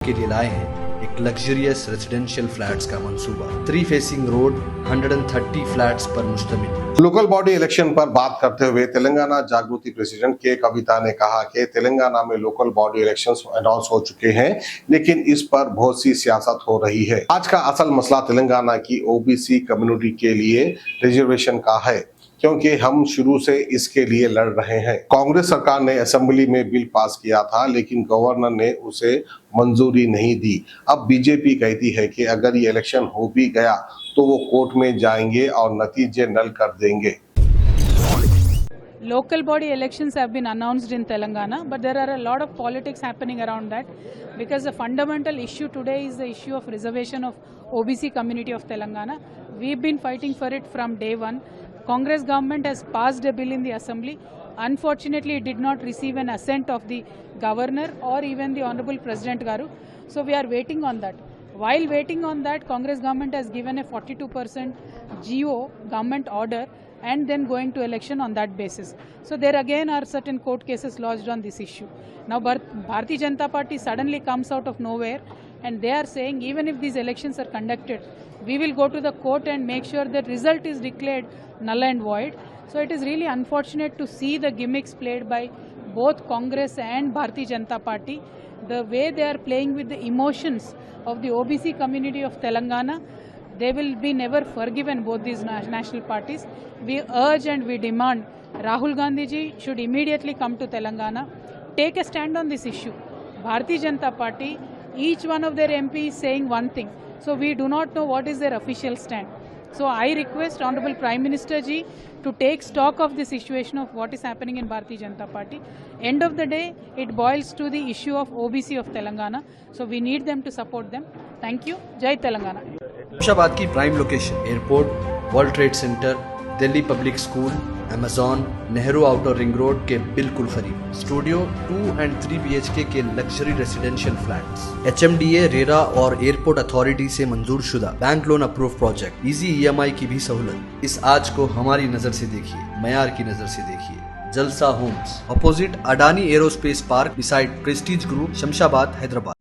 के लिए लाए हैं एक लग्जरियस रेजिडेंशियल फ्लैट्स का मंसूबा। 3 फेसिंग रोड, 130 फ्लैट्स पर मुश्तमिल। लोकल बॉडी इलेक्शन पर बात करते हुए तेलंगाना जागृति प्रेसिडेंट के कविता ने कहा कि तेलंगाना में लोकल बॉडी इलेक्शंस अनाउंस हो चुके हैं, लेकिन इस पर बहुत सी सियासत हो रही है। आज का असल मसला तेलंगाना की ओबीसी कम्युनिटी के लिए रिजर्वेशन का है, क्योंकि हम शुरू से इसके लिए लड़ रहे हैं। कांग्रेस सरकार ने असेंबली में बिल पास किया था, लेकिन गवर्नर ने उसे मंजूरी नहीं दी। अब बीजेपी कहती है कि अगर ये इलेक्शन हो भी गया तो वो कोर्ट में जाएंगे और नतीजे नल कर देंगे। Local body elections have been announced in Telangana, but there are a lot of politics happening around that, because the fundamental issue today is the issue of reservation of OBC community of Telangana. We've been fighting for it from day one. Congress government has passed a bill in the assembly. Unfortunately, it did not receive an assent of the governor or even the Honorable President Garu. So we are waiting on that. While waiting on that, Congress government has given a 42% GO government order and then going to election on that basis. So there again are certain court cases lodged on this issue. Now Bharatiya Janata Party suddenly comes out of nowhere and they are saying even if these elections are conducted, we will go to the court and make sure that result is declared null and void. So it is really unfortunate to see the gimmicks played by both Congress and Bharatiya Janata Party, the way they are playing with the emotions of the OBC community of Telangana. They will be never forgiven, both these national parties. We urge and we demand Rahul Gandhi ji should immediately come to Telangana, take a stand on this issue. Bharatiya Janata Party, each one of their MP is saying one thing. So we do not know what is their official stand. So I request Honorable Prime Minister ji to take stock of the situation of what is happening in Bharatiya Janata Party. End of the day, it boils to the issue of OBC of Telangana. So we need them to support them. Thank you. Jai Telangana. Shamshabad की prime location, airport, world trade centre, Delhi public school, Amazon, Nehru outer ring road के बिल्कुल करीब। Studio 2 और 3 BHK के luxury residential flats, HMDA, RERA और airport authority से मंजूर शुदा bank loan approve project, easy EMI की भी सहूलत। इस आज को हमारी नजर से देखिए, मयार की नजर से देखिए। Jalsa Homes, opposite Adani Aerospace Park, beside Prestige Group, Shamshabad, Hyderabad.